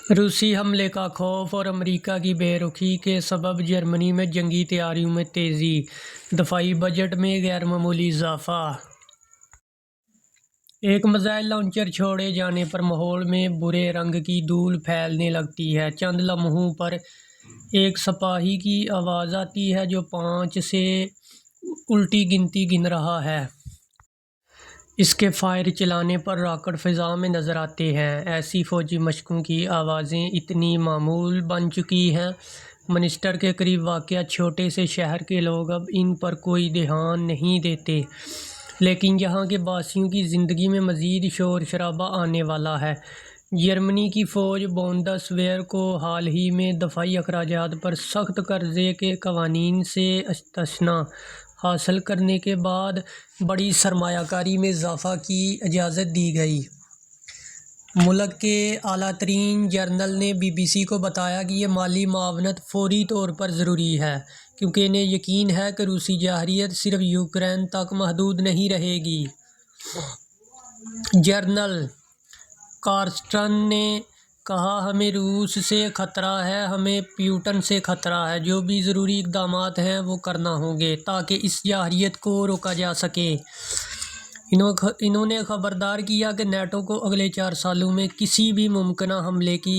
रूसी हमले का खौफ और अमेरिका की बेरुखी के सबब जर्मनी में जंगी तैयारियों में तेज़ी। दफाई बजट में गैरमामूली इजाफा। एक मिसाइल लॉन्चर छोड़े जाने पर माहौल में बुरे रंग की धूल फैलने लगती है। चंद लम्हों पर एक सिपाही की आवाज़ आती है जो 5 से उल्टी गिनती गिन रहा है। इसके फायर चलाने पर रॉकेट फ़िज़ा में नज़र आते हैं। ऐसी फ़ौजी मशकों की आवाज़ें इतनी मामूल बन चुकी हैं, मैनचेस्टर के करीब वाक़या छोटे से शहर के लोग अब इन पर कोई ध्यान नहीं देते। लेकिन यहाँ के बासियों की ज़िंदगी में मज़ीद शोर शराबा आने वाला है। जर्मनी की फ़ौज बुंदेसवेयर को हाल ही में दफ़ाई अखराजात पर सख्त कर्ज़े के क़वानीन से इस्तिस्ना हासिल करने के बाद बड़ी सरमायाकारी में इजाफ़ा की इजाज़त दी गई। मुल्क के आला तरीन जनरल ने BBC को बताया कि ये माली मुआवनत फ़ौरी तौर पर ज़रूरी है, क्योंकि इन्हें यकीन है कि रूसी जारहियत सिर्फ यूक्रेन तक महदूद नहीं रहेगी। जनरल कार्स्टन ने कहा, हमें रूस से ख़तरा है, हमें प्यूटन से ख़तरा है। जो भी ज़रूरी इक़दामात हैं वो करना होंगे ताकि इस जारहियत को रोका जा सके। इन्होंने ख़बरदार किया कि नेटो को अगले 4 सालों में किसी भी मुमकिना हमले के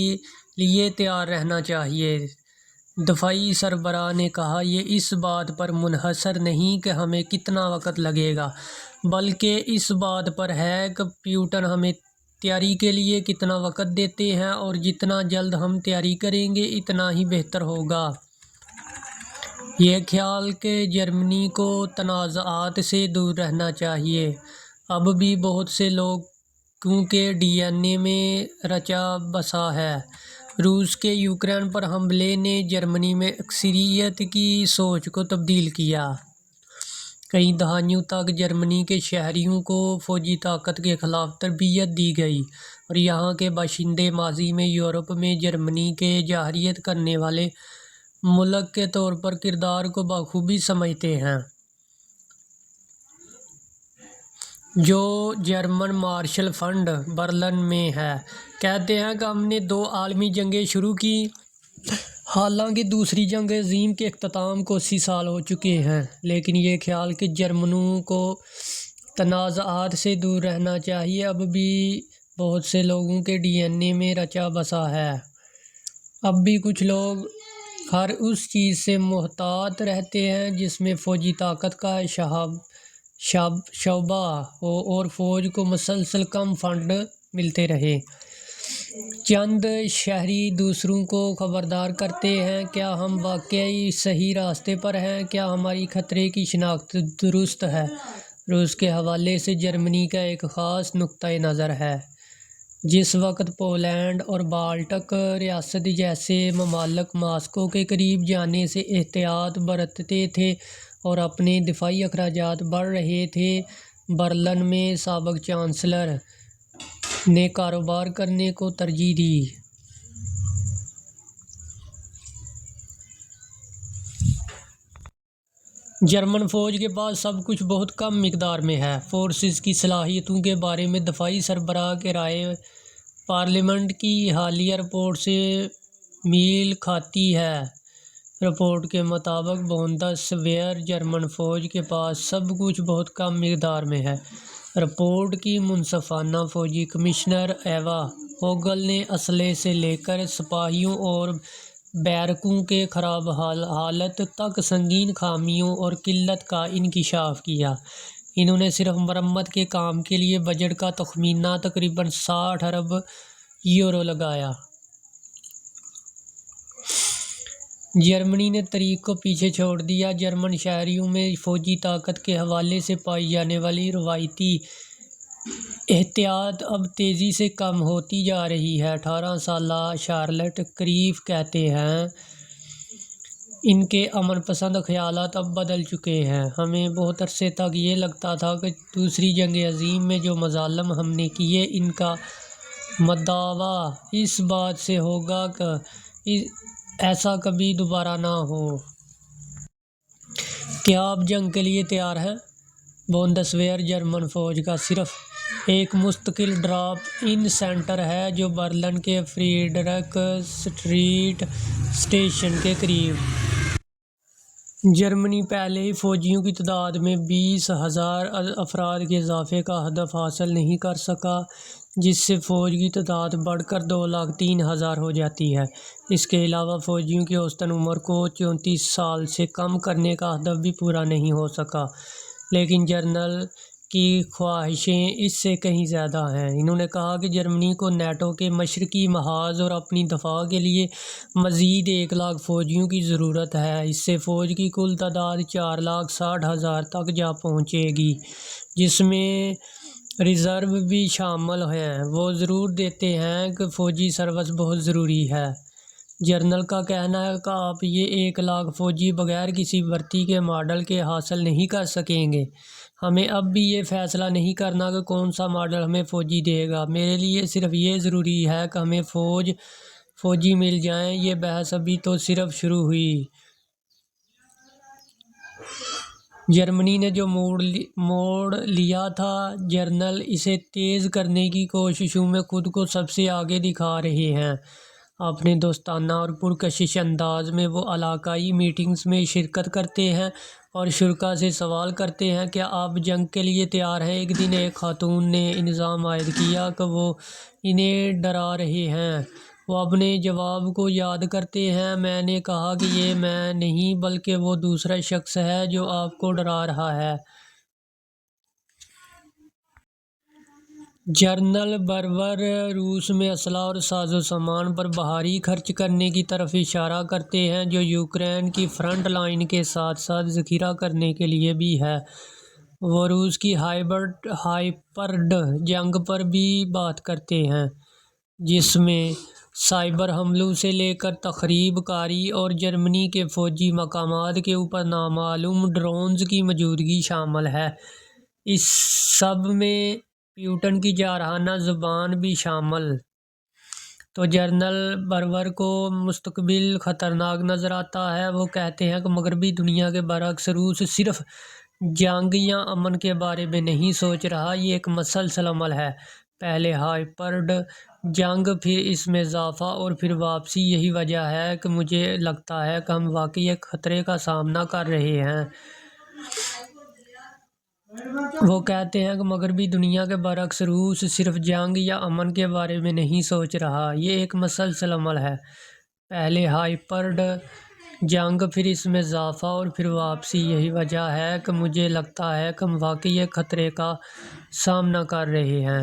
लिए तैयार रहना चाहिए। दफ़ाई सरबराह ने कहा, ये इस बात पर मुनहसर नहीं कि हमें कितना वक़्त लगेगा, बल्कि इस बात पर है कि प्यूटन हमें तैयारी के लिए कितना वक़्त देते हैं, और जितना जल्द हम तैयारी करेंगे इतना ही बेहतर होगा। ये ख्याल कि जर्मनी को तनाज़ात से दूर रहना चाहिए अब भी बहुत से लोगों के DNA में रचा बसा है। रूस के यूक्रेन पर हमले ने जर्मनी में अक्सरियत की सोच को तब्दील किया। कई दहाइयों तक जर्मनी के शहरियों को फ़ौजी ताकत के ख़िलाफ़ तरबियत दी गई, और यहाँ के बाशिंदे माजी में यूरोप में जर्मनी के जारहियत करने वाले मुल्क के तौर पर किरदार को बखूबी समझते हैं। जो जर्मन मार्शल फंड बर्लिन में है, कहते हैं कि हमने 2 आलमी जंगें शुरू की। हालांकि दूसरी जंग अज़ीम के इख्तिताम को 80 साल हो चुके हैं, लेकिन ये ख्याल कि जर्मनों को तनाज़ात से दूर रहना चाहिए अब भी बहुत से लोगों के DNA में रचा बसा है। अब भी कुछ लोग हर उस चीज़ से मुहतात रहते हैं जिसमें फ़ौजी ताकत का शोबा हो और फ़ौज को मुसलसल कम फंड मिलते रहे। चंद शहरी दूसरों को खबरदार करते हैं, क्या हम वाकई सही रास्ते पर हैं, क्या हमारी ख़तरे की शिनाख्त दुरुस्त है। रूस के हवाले से जर्मनी का एक ख़ास नुक्ता नज़र है। जिस वक्त पोलैंड और बाल्टक रियासत जैसे ममालिक मास्को के करीब जाने से एहतियात बरतते थे और अपने दिफाई अखराजात बढ़ रहे थे, बर्लिन में साबिक़ चांसलर ने कारोबार करने को तरजीह दी। जर्मन फ़ौज के पास सब कुछ बहुत कम मिकदार में है। फोर्सेस की सलाहियतों के बारे में दफाई सरबराह के राय पार्लियामेंट की हालिया रिपोर्ट से मील खाती है। रिपोर्ट के मुताबिक बुंदेसवेयर जर्मन फ़ौज के पास सब कुछ बहुत कम मिकदार में है। रिपोर्ट की मुनसफाना फ़ौजी कमिश्नर एवा होगल ने असले से लेकर सिपाहियों और बैरकों के ख़राब हालत तक संगीन खामियों और किल्लत का इंकिशाफ किया। इन्होंने सिर्फ मरम्मत के काम के लिए बजट का तखमीना तकरीबन 60 अरब यूरो लगाया। जर्मनी ने तरीक़ को पीछे छोड़ दिया। जर्मन शहरियों में फ़ौजी ताकत के हवाले से पाई जाने वाली रवायती एहतियात अब तेज़ी से कम होती जा रही है। 18 साला शार्लेट क्रीफ कहते हैं, इनके अमन पसंद ख़यालात अब बदल चुके हैं। हमें बहुत अरसे तक ये लगता था कि दूसरी जंग अज़ीम में जो मज़ालिम हमने किए, इनका मदावा इस बात से होगा कि ऐसा कभी दोबारा ना हो। क्या आप जंग के लिए तैयार हैं? बुंदेसवेयर जर्मन फ़ौज का सिर्फ ایک مستقل ڈراپ ان سینٹر ہے جو برلن کے فریڈرک اسٹریٹ اسٹیشن کے قریب۔ جرمنی پہلے ہی فوجیوں کی تعداد میں 20,000 افراد کے اضافے کا ہدف حاصل نہیں کر سکا، جس سے فوج کی تعداد بڑھ کر 2,03,000 ہو جاتی ہے۔ اس کے علاوہ فوجیوں کی اوسطاً عمر کو 34 سال سے کم کرنے کا ہدف بھی پورا نہیں ہو سکا، لیکن جنرل کی خواہشیں اس سے کہیں زیادہ ہیں۔ انہوں نے کہا کہ جرمنی کو نیٹو کے مشرقی محاذ اور اپنی دفاع کے لیے مزید 1,00,000 فوجیوں کی ضرورت ہے۔ اس سے فوج کی کل تعداد 4,60,000 تک جا پہنچے گی، جس میں ریزرو بھی شامل ہیں۔ وہ زور دیتے ہیں کہ فوجی سروس بہت ضروری ہے۔ جنرل کا کہنا ہے کہ آپ یہ 1,00,000 فوجی بغیر کسی بھرتی کے ماڈل کے حاصل نہیں کر سکیں گے۔ ہمیں اب بھی یہ فیصلہ نہیں کرنا کہ کون سا ماڈل ہمیں فوجی دے گا۔ میرے لیے صرف یہ ضروری ہے کہ ہمیں فوجی مل جائیں۔ یہ بحث ابھی تو صرف شروع ہوئی۔ جرمنی نے جو موڑ لیا تھا، جنرل اسے تیز کرنے کی کوششوں میں خود کو سب سے آگے دکھا رہے ہیں۔ اپنے دوستانہ اور پرکشش انداز میں وہ علاقائی میٹنگز میں شرکت کرتے ہیں اور شرکاء سے سوال کرتے ہیں، کیا آپ جنگ کے لیے تیار ہیں؟ ایک دن ایک خاتون نے الزام عائد کیا کہ وہ انہیں ڈرا رہے ہیں۔ وہ اپنے جواب کو یاد کرتے ہیں۔ میں نے کہا کہ یہ میں نہیں بلکہ وہ دوسرا شخص ہے جو آپ کو ڈرا رہا ہے۔ جنرل برور روس میں اسلحہ اور ساز و سامان پر بھاری خرچ کرنے کی طرف اشارہ کرتے ہیں، جو یوکرین کی فرنٹ لائن کے ساتھ ساتھ ذخیرہ کرنے کے لیے بھی ہے۔ وہ روس کی ہائبرڈ جنگ پر بھی بات کرتے ہیں، جس میں سائبر حملوں سے لے کر تخریب کاری اور جرمنی کے فوجی مقامات کے اوپر نامعلوم ڈرونز کی موجودگی شامل ہے۔ اس سب میں پیوٹن کی جارحانہ زبان بھی شامل۔ تو جنرل برور کو مستقبل خطرناک نظر آتا ہے۔ وہ کہتے ہیں کہ مغربی دنیا کے برعکس روس صرف جنگ یا امن کے بارے میں نہیں سوچ رہا، یہ ایک مسلسل عمل ہے۔ پہلے ہائبرڈ جنگ، پھر اس میں اضافہ اور پھر واپسی۔ یہی وجہ ہے کہ مجھے لگتا ہے کہ ہم واقعی ایک خطرے کا سامنا کر رہے ہیں۔ وہ کہتے ہیں کہ مغربی دنیا کے برعکس روس صرف جنگ یا امن کے بارے میں نہیں سوچ رہا، یہ ایک مسلسل عمل ہے۔ پہلے ہائبرڈ جنگ، پھر اس میں اضافہ اور پھر واپسی۔ یہی وجہ ہے کہ مجھے لگتا ہے کہ ہم واقعی ایک خطرے کا سامنا کر رہے ہیں۔